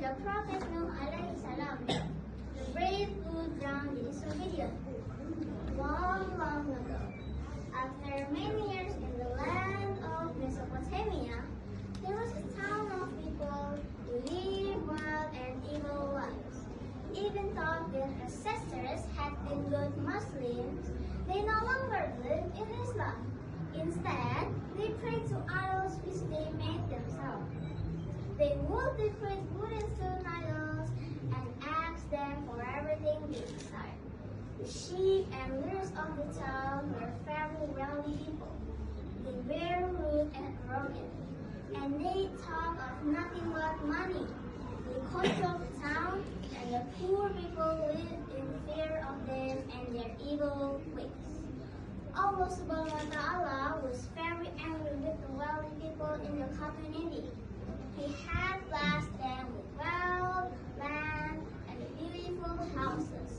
the Prophet Nuh alayhi salam, the brave who drowned the disobedient. Long, long ago, after many years in the land of Mesopotamia, there was a town of people who lived wild and evil lives. Even though their ancestors had been good Muslims, they no longer lived in Islam. Instead, they prayed to idols which they made themselves. They would decorate wooden stone idols and ask them for everything they desired. The chief and leaders of the town were very wealthy people. They were rude and arrogant, and they talked of nothing but money. They controlled the town, and the poor people lived in fear of them and their evil ways. Allah subhanahu wa ta'ala was very angry with the wealthy people in the community. He had blessed them with wealth, land, and beautiful houses.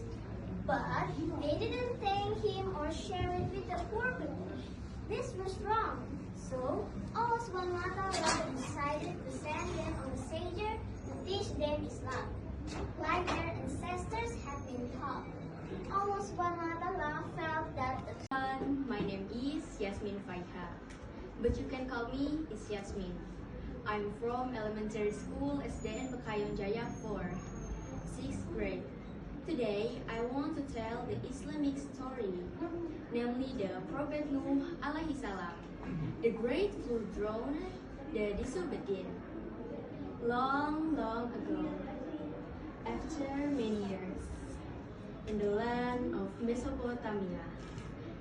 But they didn't thank him or share it with the poor people. This was wrong. So Allah subhanahu wa ta'ala decided to send them a messenger to teach them Islam, like their ancestors had been taught. Allah subhanahu wa ta'ala felt that My name is Yasmin Faiha, but you can call me is Yasmin. I'm from elementary school SDN Bekayon Jaya 4, 6th grade. Today, I want to tell the Islamic story, namely the Prophet Nuh alayhi salam, the great flood drowned the disobedient. Long, long ago, after many years, in the land of Mesopotamia,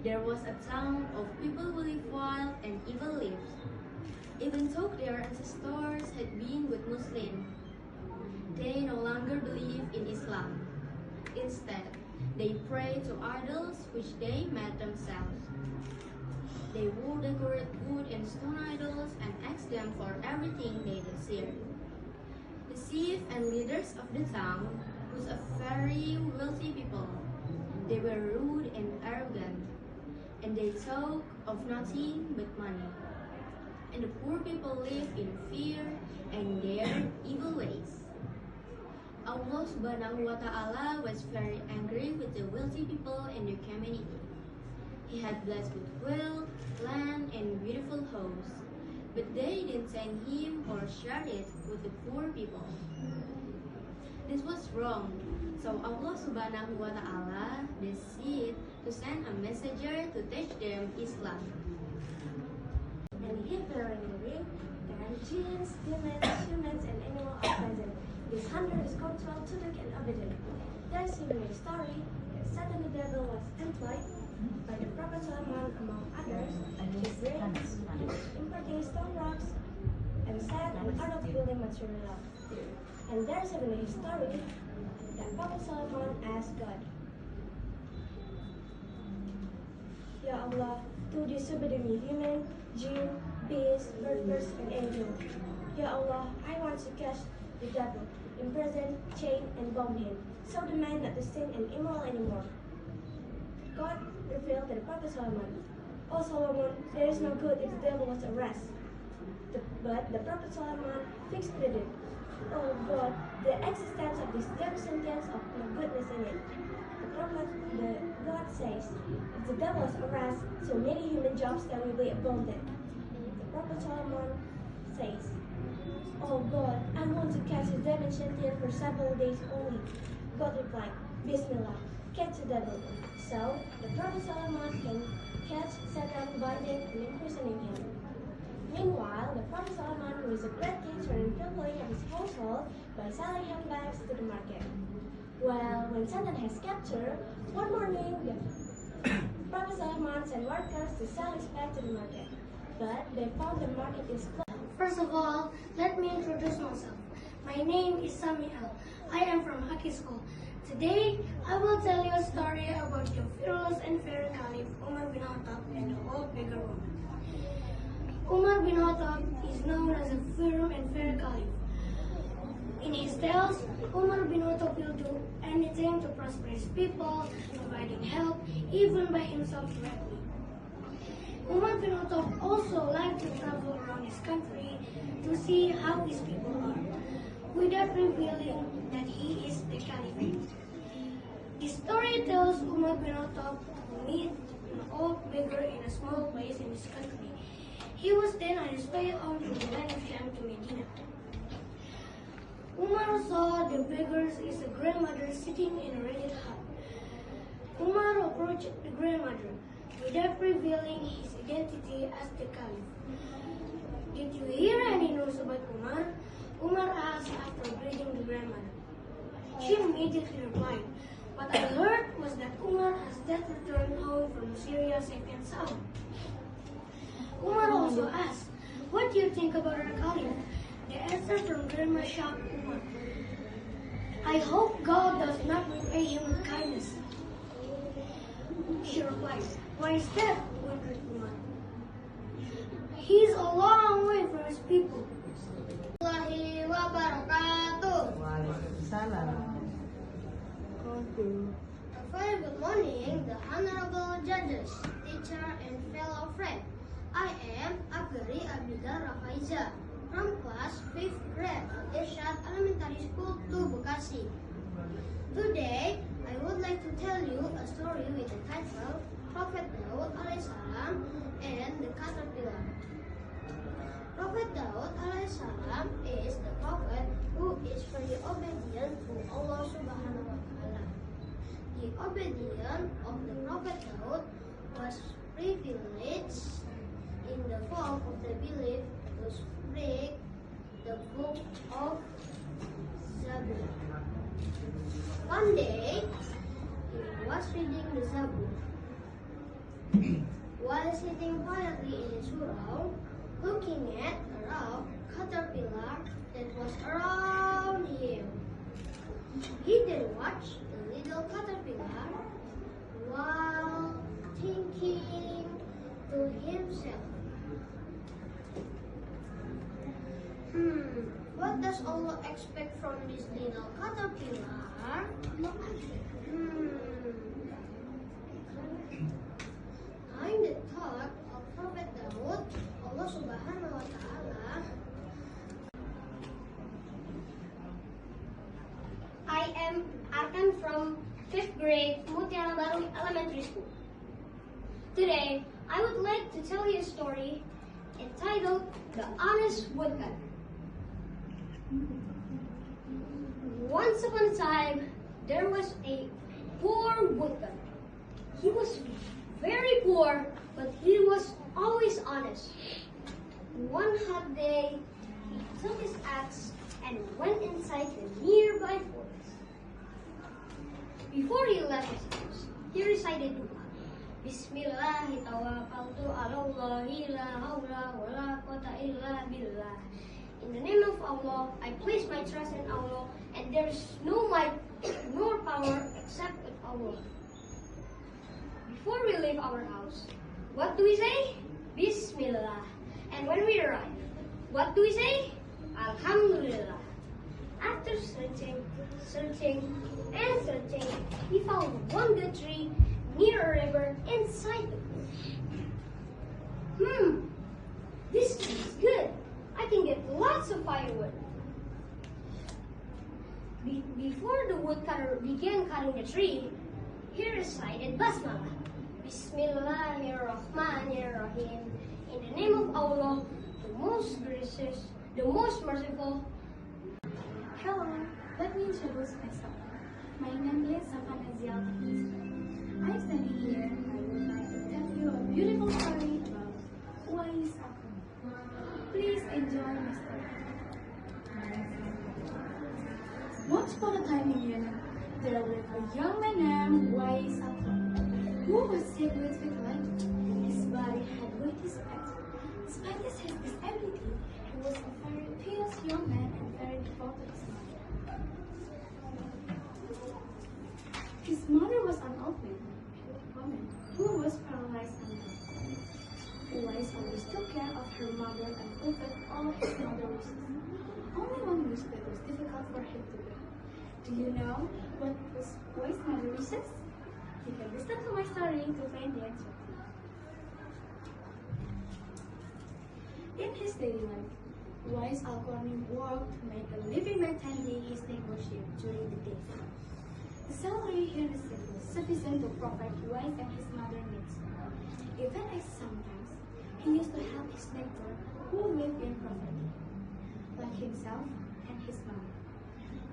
there was a town of people who lived wild and evil lives. Even though their ancestors had been good Muslims, they no longer believe in Islam. Instead, they pray to idols which they made themselves. They would decorate wood and stone idols and ask them for everything they desired. The chief and leaders of the town was a very wealthy people. They were rude and arrogant, and they talked of nothing but money. And the poor people lived in fear and their evil ways. Allah subhanahu wa ta'ala was very angry with the wealthy people in the community. He had blessed with wealth, land, and beautiful homes, but they didn't thank him or share it with the poor people. This was wrong, so Allah subhanahu wa ta'ala decided to send a messenger to teach them Islam. And here apparently, there are jinns, demons, humans, and animals are present. This hunter is controlled to look and obedient. There is even a story that Satan the devil was employed by the Prophet Solomon among others to bring importing stone rocks and sand and other building materials. And there is even a story that Prophet Solomon asked God, Ya Allah, to disobey me human, jinn, beast, birds, and angel. Ya Allah, I want to catch the devil, imprison, chain, and bound him, so the man not to sin and immoral anymore. God revealed to the Prophet Solomon, O Solomon, there is no good if the devil was arrested. But the Prophet Solomon fixed with it. Oh God, the existence of this devil sentence of no goodness in it. The God says, if the devil is arrested, so many human jobs that will be abundant. The Prophet Solomon says, Oh God, I want to catch the devil sentence for several days only. God replied, Bismillah, catch the devil. So the Prophet Solomon can catch Satan, binding and imprisoning him. Meanwhile, the Prophet Solomon, who is a great teacher and fulfilling of his household by selling handbags to the market. Well, when Satan has captured, one morning the Prophet Solomon sent workers to sell his bag to the market, but they found the market is closed. First of all, let me introduce myself. My name is Samuel. I am from Haki School. Today, I will tell you a story about the fearless and fair Caliph Umar bin Khattab and the old beggar woman. Umar bin Khattab is known as a firm and fair Caliph. In his tales, Umar bin Khattab will do anything to prosper his people, providing help even by himself directly. Umar bin Khattab also liked to travel around his country to see how his people are. without revealing that he is the caliphate. The story tells Umar bin Khattab meet an old beggar in a small place in his country. He was then on his way out from the land of Sham to Medina. Umar saw the beggars is a grandmother sitting in a ragged hut. Umar approached the grandmother without revealing his identity as the caliph. Did you hear any news about Umar? Umar asked after greeting the grandmother. She immediately replied, "What I heard was that Umar has just returned home from Syria safe and sound." Umar also asked, "What do you think about our caliph?" The answer from grandma shocked Umar. "I hope God does not repay him with kindness." She replied, "Why is that?" wondered Umar. "He's a long way from his people." Warahmatullahi wabarakatuh. Waalaikumsalam. A very good morning, the honorable judges, teacher, and fellow friends. I am Abgari Abida Rafaiza from class 5th grade at Irsyad Elementary School 2 Bekasi. Today, I would like to tell you a story with the title Prophet Daud alaihissalam and the Caterpillar. Prophet Daud alaihissalam is the prophet who is very obedient to Allah Subhanahu wa Ta'ala. The obedience of the Prophet Daud was privileged in the form of the belief to speak the book of Zabur. One day, he was reading the Zabur. While sitting quietly in his room, looking at a rough caterpillar that was around him. He then watched the little caterpillar while thinking to himself, what does Allah expect from this little caterpillar? In the thought of Prophet Daud, Allah Subhanahu wa Ta'ala. I am Arkan from 5th grade, Mutiara Baru Elementary School. Today, I would like to tell you a story entitled The Honest Woodcut. Once upon a time, there was a poor woodcut. He was very poor, but he was always honest. One hot day, he took his axe and went inside the nearby forest. Before he left his house, he recited dua. Bismillahi tawakkaltu ala Allahi la hawla wa la quwwata illa billah. In the name of Allah, I place my trust in Allah, and there is no might nor power except with Allah. Before we leave our house, what do we say? Bismillah. And when we arrive, what do we say? Alhamdulillah. After searching, and searching, he found one good tree near a river inside the bush. This tree is good. I can get lots of firewood. Before the woodcutter began cutting the tree, he recited Basmalah. Bismillahirrahmanirrahim. In the name of Allah, the most gracious, the most merciful. Hello, let me introduce myself. My name is Safana Zial. I study here and I would like to tell you a beautiful story about wise Akram. Please enjoy my story. Once upon a time in Yemen, there lived a young man named Wise Akram, who was sick with life. His body had weighed his pet. Despite his disability, he was a very pious young man and very devoted to his mother. His mother was an old woman who was paralyzed and blind. Wise always took care of her mother and fulfilled all his mother's wishes. Only one wish that was difficult for him to do. Do you know what was Wise mother wishes? You can listen to my story to find the answer. In his daily life, Wise Al-Qarni worked to make a living by tending his worship during the day. The salary he received was sufficient to provide Wise and his mother needs. Even as sometimes he used to help his neighbor who lived in poverty, like himself and his mom.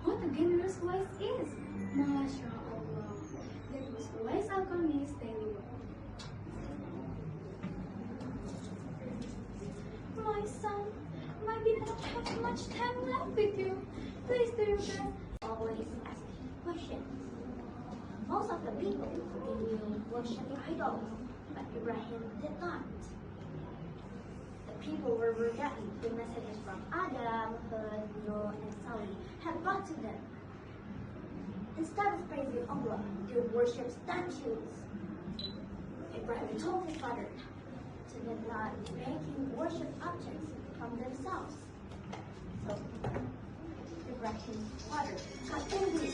What a generous Wise is! MashaAllah. That was Wise Al-Qarni's daily work. My son, maybe not have much time left with you. Please do your best. Always ask questions. Most of the people they knew worshiping idols, but Ibrahim did not. The people were forgotten. The messages from Adam, Hud, Noah, and Salih had brought to them. Instead of praising Allah, they would worship statues. Ibrahim told his father to not making worship objects from themselves. So Ibrahim's father got angry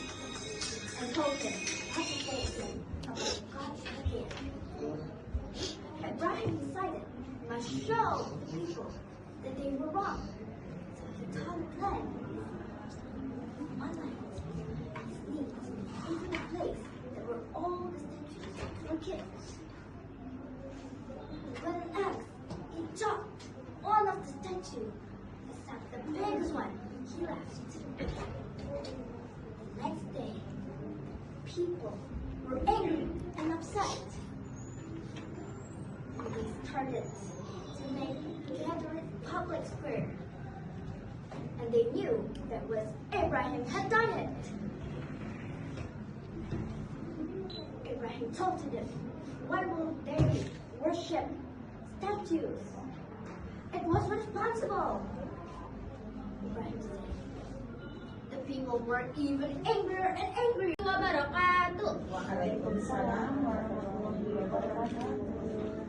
and told him not to say again about God's again. Ibrahim decided he must show the people that they were wrong. So he taught them one night he sneaked into the place where all the statues were kept. With an axe, he chopped all of the statues except the biggest one he left. The next day, people were angry and upset. They started to make gathering public square. And they knew that was Abraham had done it. Abraham told to them, why will they worship statues? It was responsible. Ibrahim said. The people were even angrier and angrier.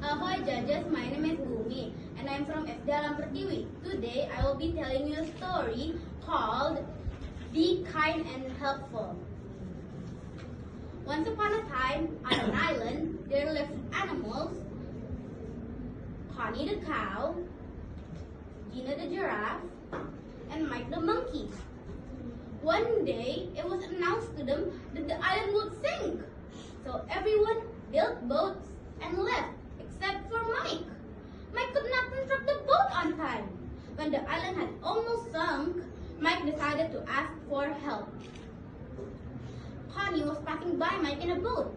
Ahoy judges, my name is Bumi and I'm from SD Alam Pertiwi. Today I will be telling you a story called Be Kind and Helpful. Once upon a time, on an island, there lived animals, Connie the cow, Gina the giraffe, and Mike the monkey. One day, it was announced to them that the island would sink. So everyone built boats and left, except for Mike. Mike could not construct the boat on time. When the island had almost sunk, Mike decided to ask for help. Connie was passing by Mike in a boat.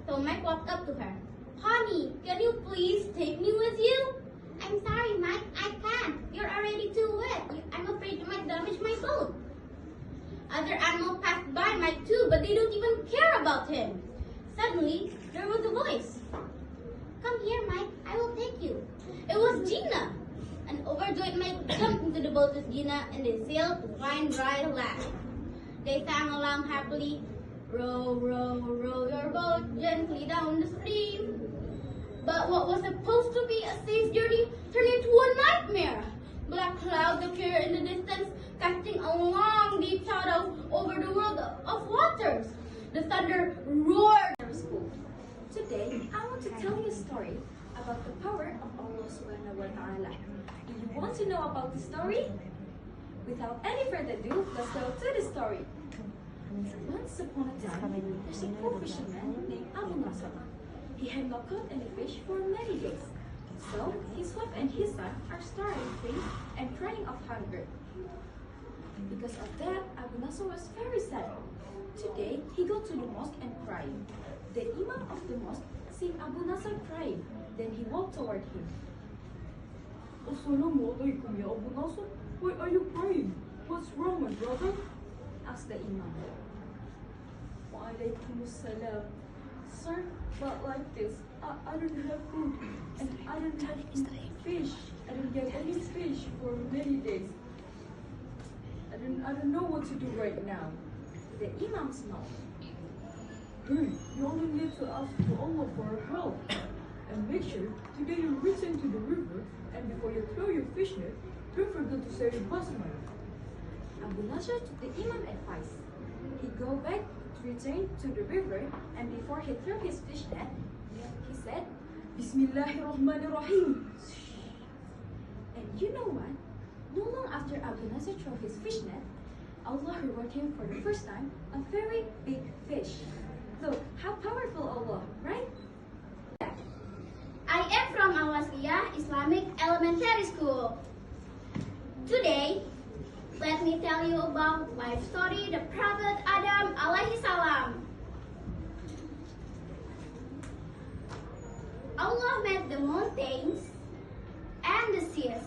So Mike walked up to her. Connie, can you please take me with you? I'm sorry, Mike, I can't. You're already too wet. I'm afraid you might damage my boat. Other animals passed by Mike too, but they don't even care about him. Suddenly, there was a voice. Come here, Mike, I will take you. It was Gina. An overjoyed Mike jumped into the boat with Gina and they sailed to find dry land. They sang along happily. Row, row, row your boat gently down the stream. But what was supposed to be a safe journey turned into a nightmare. Black clouds appeared in the distance, casting a long, deep shadow over the world of waters. The thunder roared. Today, I want to tell you a story about the power of Allah Subhanahu wa Ta'ala. Do you want to know about the story? Without any further ado, let's go to the story. Once upon a time, there's a poor fisherman named Abu Nasr. He had not caught any fish for many days. So, his wife and his son are starving and crying of hunger. Because of that, Abu Nasr was very sad. Today, he go to the mosque and cried. The imam of the mosque seen Abu Nasr crying. Then he walked toward him. Assalamualaikum ya Abu Nasr. Why are you crying? What's wrong, my brother? Asked the imam. Waalaikumsalam. Sir, but like this, I don't have food and I don't have fish. I don't get any fish for many days. I don't know what to do right now. The imam smiled. Hey, you only need to ask to Allah for help. And make sure today you return to the river and before you throw your fish net, don't forget to say Basmala. Abu Nasr took the imam advice. He go back to return to the river and before he threw his fish net, he said, Bismillahirrahmanirrahim. and you know what? not long after Abunazar threw his fish net, Allah rewarded him for the first time a very big fish. Look, how powerful Allah, right? I am from Al-Azhar Islamic Elementary School. Today, let me tell you about life story the Prophet Adam alaihi salam. Allah made the mountains and the seas.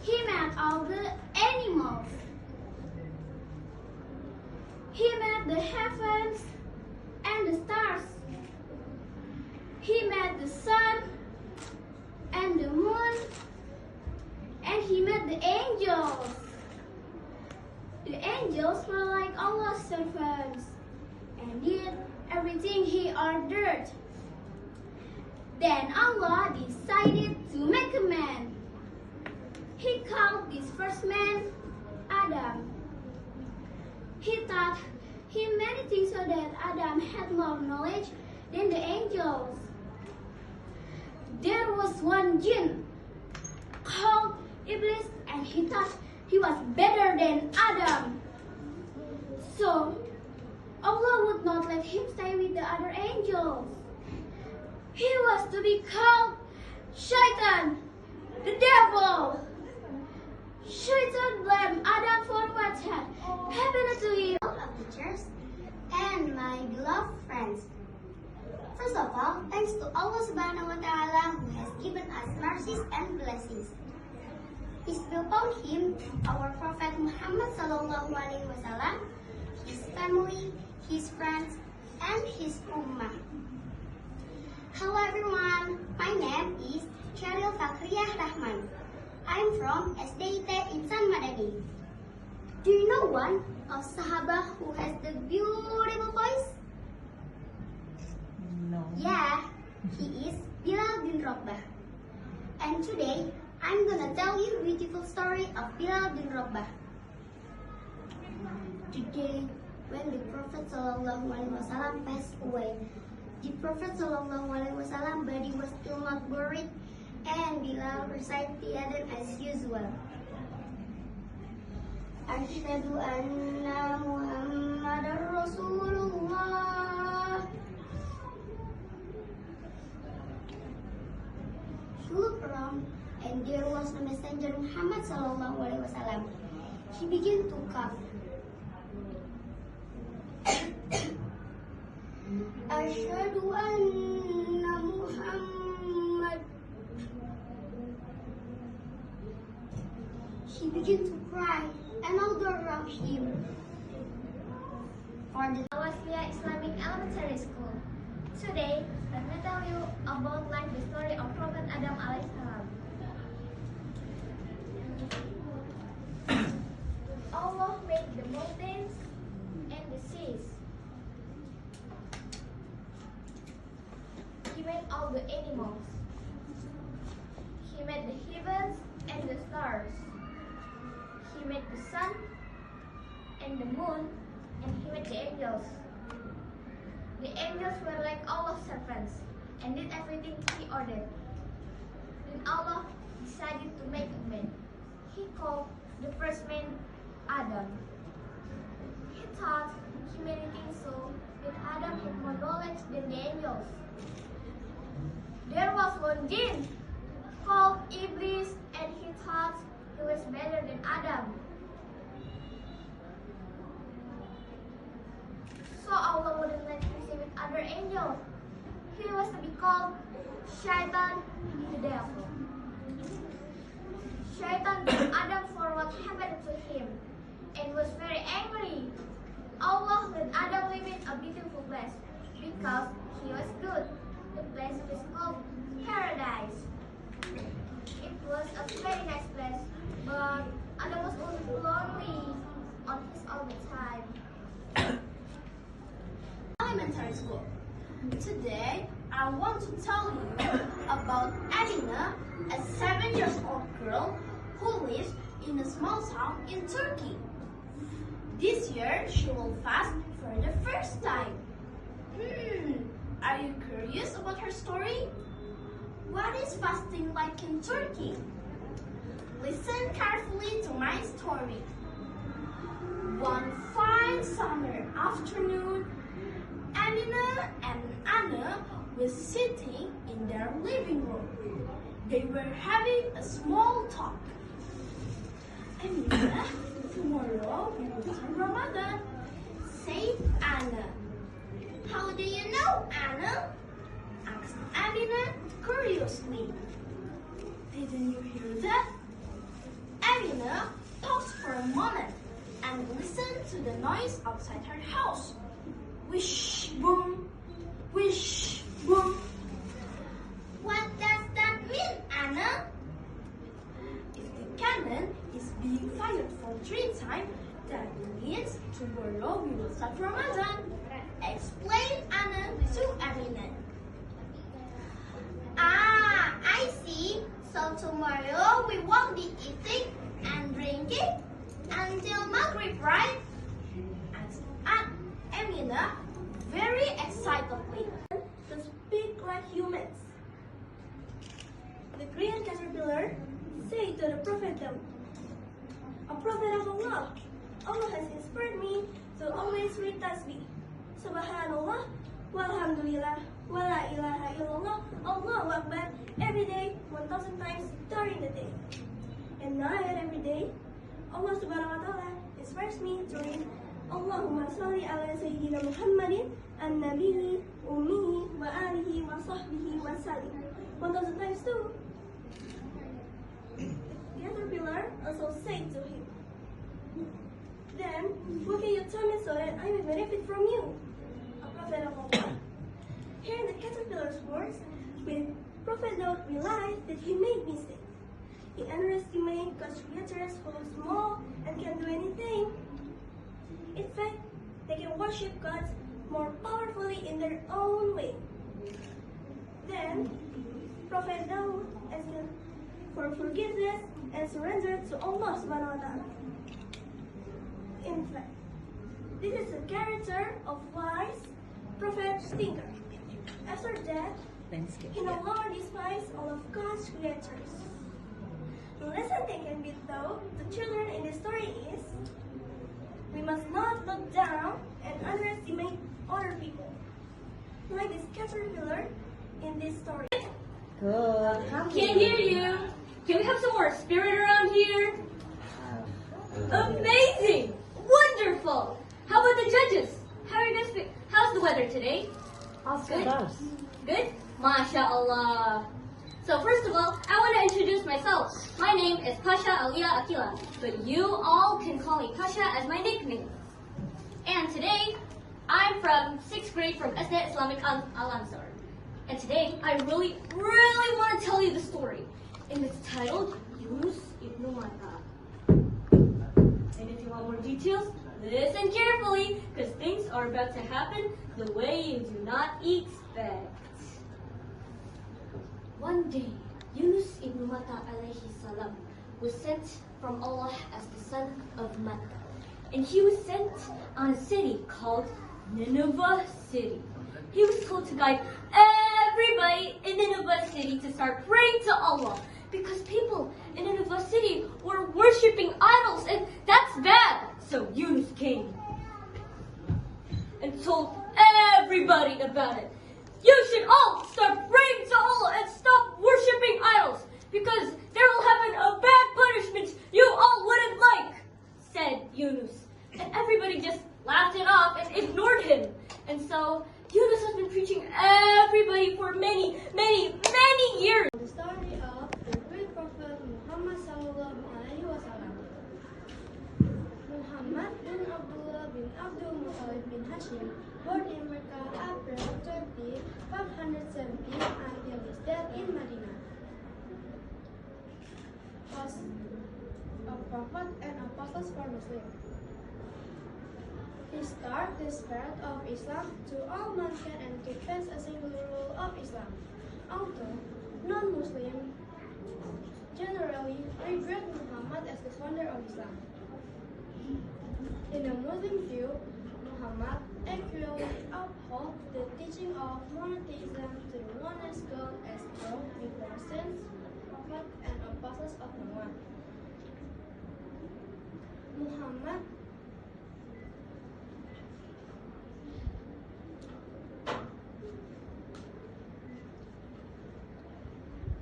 He made all the animals. He made the heavens and the stars. He made the sun and the moon. And he made the angels. The angels were like Allah's servants and did everything He ordered. Then Allah decided to make a man. He called this first man Adam. He taught him many things so that Adam had more knowledge than the angels. There was one jinn called Iblis, and he thought he was better than Adam. So Allah would not let him stay with the other angels. He was to be called Shaitan, the devil. Shaitan blamed Adam for what had happened to him. Teachers and my beloved friends. First of all, thanks to Allah Subhanahu wa Ta'ala who has given us mercies and blessings. Peace be upon him, our Prophet Muhammad Sallallahu Alaihi Wasallam, his family, his friends, and his ummah. Hello everyone, my name is Fakriyah Rahman. I'm from SDIT Insan Madani. Do you know one of Sahabah who has the beautiful voice? No. Yeah, he is Bilal bin Rabah. And today, I'm gonna tell you a beautiful story of Bilal bin Rabah. Today, when the Prophet ﷺ passed away, the Prophet ﷺ body was still not buried, and Bilal recited the adhan as usual. Asyhadu anna Muhammadar Rasulullah. He looked around, and there was the messenger Muhammad Sallallahu Alaihi Wasallam. He began to cough. Asyhadu anna Muhammad. He began to cry, and all around him. For the Al-Azhar Islamic Elementary School. Today, let me tell you about the story of Prophet Adam alaihi salam. Allah made the mountains and the seas. He made all the animals. He made the heavens and the stars. He made the sun and the moon, and he made the angels. The angels were like Allah's servants and did everything He ordered. Then Allah decided to make a man. He called the first man Adam. He taught humanity so that Adam had more knowledge than the angels. There was one jinn called Iblis, and he thought he was better than Adam. So Allah wouldn't let him stay with other angels. He was to be called Shaitan, the devil. Shaitan blamed Adam for what happened to him and was very angry. Allah let Adam live in a beautiful place because he was good. The place was called Paradise. It was a very nice place, but Adam was always lonely on his own time. Elementary school. Today, I want to tell you about Amina, a 7-year-old girl who lives in a small town in Turkey. This year, she will fast for the first time. Are you curious about her story? What is fasting like in Turkey? Listen carefully to my story. One fine summer afternoon, Amina and Anna were sitting in their living room. They were having a small talk. Amina, tomorrow we will start Ramadan, said Anna. How do you know, Anna? Asked Amina curiously. Didn't you hear that? Amina paused for a moment and listened to the noise outside her house. Wish, boom, wish, boom. What does that mean, Anna? If the cannon is being fired for 3 times, that means tomorrow we will start Ramadan. Explained Anna to Amina. Ah, I see. So tomorrow we won't be eating and drinking until Maghrib, right? Asked Amina very excitedly. To speak like humans. The green caterpillar said to the prophet, "A prophet of Allah, Allah has inspired me to always read tasbih. Subhanallah, walhamdulillah, wa la ilaha illallah, Allahu Akbar, every day, 1,000 times during the day. And night every day, Allah subhanahu wa ta'ala inspires me to read Allahumma salli ala Sayyidina Muhammadin an-Nabiyyi ummihi wa alihi wa sahbihi wa sallim, 1,000 times too." The caterpillar also said to him, "Then, what can you tell me so that I may benefit from you, a prophet of Allah?" Hearing the caterpillar's words, the prophet Daud realized that he made mistakes. He underestimated God's creatures who are small and can do anything. In fact, they can worship God more powerfully in their own way. Then, Prophet Daud asked for forgiveness and surrendered to Allah subhanahu wa ta'ala. In fact, this is the character of wise prophet thinker. After that, he no longer despised all of God's creatures. The lesson taken with the children in this story is, we must not look down and underestimate other people, like this caterpillar in this story. Good. Can't hear you. Can we have some more spirit around here? Amazing! Wonderful! How about the judges? How are you guys? How's the weather today? Good? Good? MashaAllah. So first of all, I want to introduce myself. My name is Pasha Alia Akila, but you all can call me Pasha as my nickname. And today, I'm from 6th grade from SD Islamic Al-Azhar. And today, I really want to tell you the story. And it's titled Yunus Ibn Matta. And if you want more details, listen carefully, because things are about to happen the way you do not expect. One day, Yunus ibn Matta alayhi salam was sent from Allah as the son of Matta. And he was sent on a city called Nineveh City. He was told to guide everybody in Nineveh City to start praying to Allah, because people in Nineveh City were worshipping idols, and that's bad. So Yunus came and told everybody about it. You should all start praying to Allah and stop worshipping idols, because there will happen a bad punishment you all wouldn't like, said Yunus. And everybody just laughed it off and ignored him. And so Yunus has been preaching everybody for many years. The story of the great prophet Muhammad sallallahu alaihi wasallam. Muhammad bin Abdullah bin Abdul Muttalib bin Hashim, born in Mecca April 20, 570 until his death in Medina, was a prophet and apostles for Muslims. He started the spread of Islam to all mankind and to pass a single rule of Islam. Although non-Muslims generally regard Muhammad as the founder of Islam, in a Muslim view, Muhammad actually upholds the teaching preaching of monotheism to the oneness God as God with their saints, prophets, and apostles of Noah. Muhammad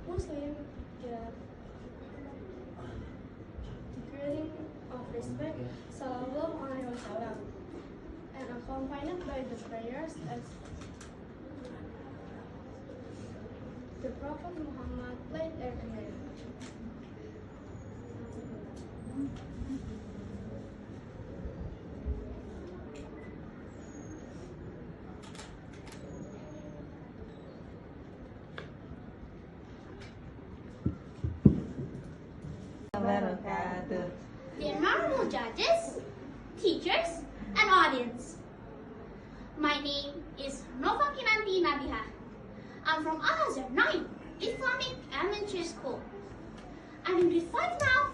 Muslim get the greeting of respect, Sallallahu Alaihi Wasallam, and accompanied by the prayers as the Prophet Muhammad played every day. Wabarakatuh. Dear honorable judges, teachers, and audience. My name is Nova Kinanti Nabiha. I'm from Al-Azhar 9 Islamic Elementary School. I'm in grade 5 now.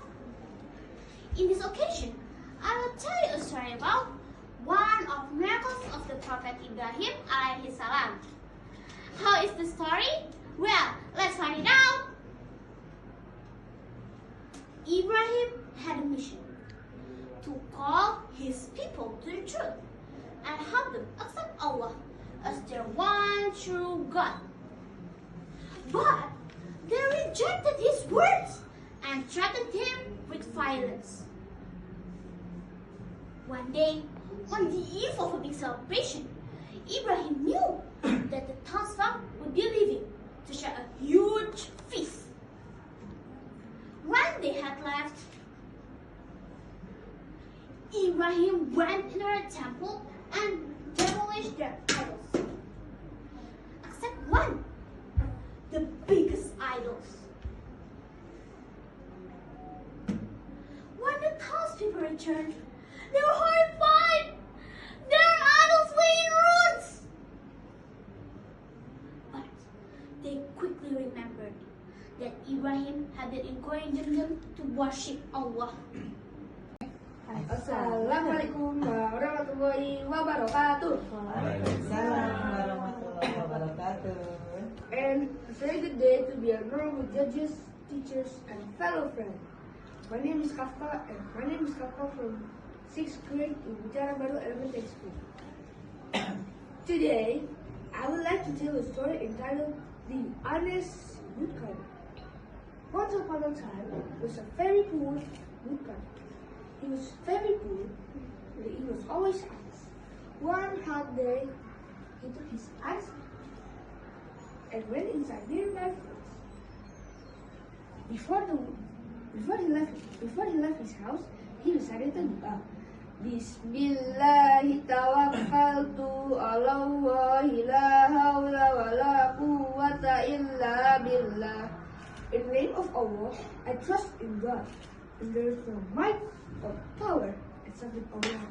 In this occasion, I will tell you a story about one of miracles of the Prophet Ibrahim alayhi salam. How is the story? Well, let's find it out. Ibrahim had a mission to call his people to the truth and help them accept Allah as their one true God. But they rejected his words and threatened him with violence. One day, on the eve of a big celebration, Ibrahim knew that the townsfolk would be leaving to share a huge feast. When they had left, Ibrahim went into the temple and demolished their idols. Except one, the biggest idols. When the townspeople returned, they were horrified. Their idols lay in ruins. But they quickly remembered that Ibrahim had been encouraging them to worship Allah. Assalamualaikum warahmatullahi wabarakatuh. Waalaikumsalam warahmatullahi wabarakatuh. And a very good day to be honorable judges, teachers, and fellow friends. My name is Kafka from 6th grade in Cerita Elementary School. Today, I would like to tell a story entitled The Honest Woodcutter. Once upon a time, there was a very poor woodcutter. He was very poor, but he was always honest. One hot day, he took his axe and went inside nearby fields. Before he left his house, he recited the dua. Bismillahi tawakkaltu ala Allahi la hawla wa la quwwata illa billah. In the name of Allah, I trust in God, and there is no might or power except in Allah.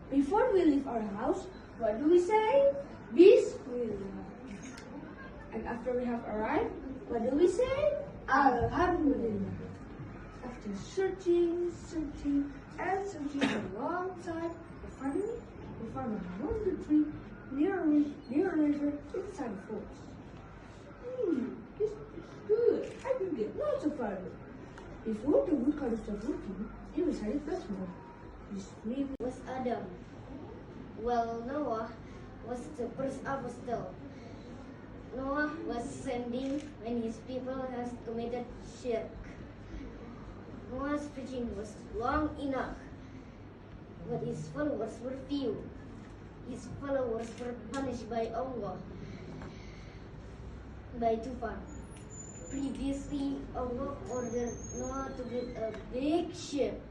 Before we leave our house, what do we say? Bismillah. And after we have arrived, what do we say? Alhamdulillah. After searching for a long time, finally we found a wonderful tree near a river inside the forest. This is good. I can get lots of fiber. Before the woodcutter started working, he recited once more. Bismillah. Was Adam. Well, Noah was the first apostle. Noah was sending when his people has committed shirk. Noah's preaching was long enough, but his followers were few. His followers were punished by Allah by tufan. Previously, Allah ordered Noah to build a big ship.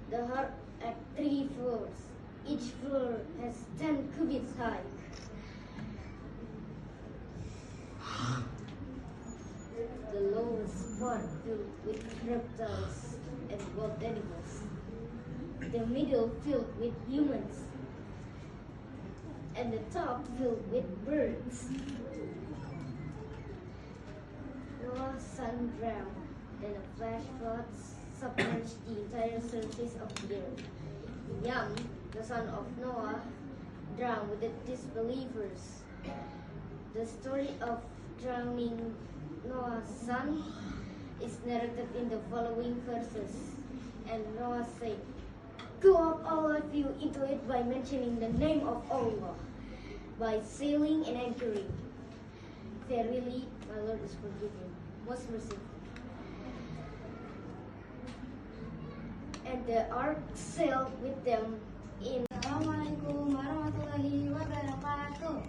The hut had 3 floors. Each floor has 10 cubits high. The lowest part filled with reptiles and wild animals. The middle filled with humans. And the top filled with birds. Noah's sun drowned, and a flash flood submerged the entire surface of the earth. Yam, the son of Noah, drowned with the disbelievers. The story of drowning Noah's son is narrated in the following verses. And Noah said, "Go up, all of you, into it by mentioning the name of Allah, by sailing and anchoring. Verily, my Lord is forgiving, most merciful." And the ark sailed with them in. Assalamualaikum warahmatullahi wabarakatuh.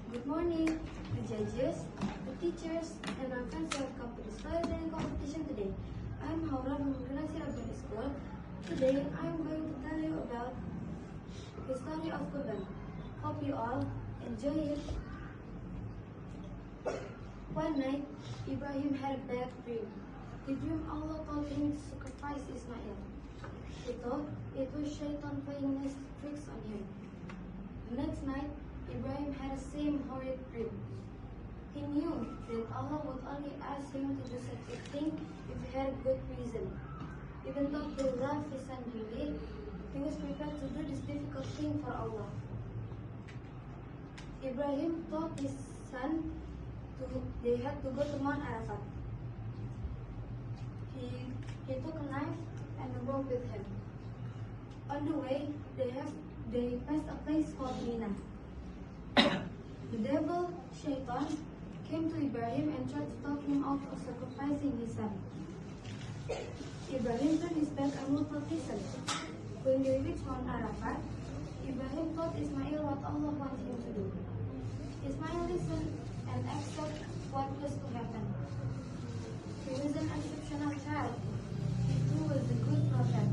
Good morning, the judges, the teachers, and my friends who have come to this storytelling competition today. I am Haura from Bekasi School. Today, I am going to tell you about the story of kembang. Hope you all enjoy it. One night, Ibrahim had a bad dream. The dream Allah told him to sacrifice Ismail. He thought it was Shaitan playing nice tricks on him. The next night, Ibrahim had the same horrid dream. He knew that Allah would only ask him to do such a thing if he had a good reason. Even though he loved his son dearly, he was prepared to do this difficult thing for Allah. Ibrahim told his son they had to go to Mount Arafat. He took a knife and a rope with him. On the way, they passed a place called Mina. The devil, Shaitan, came to Ibrahim and tried to talk him out of sacrificing his son. Ibrahim turned his back and would not listen. When they reached Mount Arafat, Ibrahim told Ismail what Allah wanted him to do. Ismail listened and accepted what was to happen. He was an exceptional child. He too was a good prophet.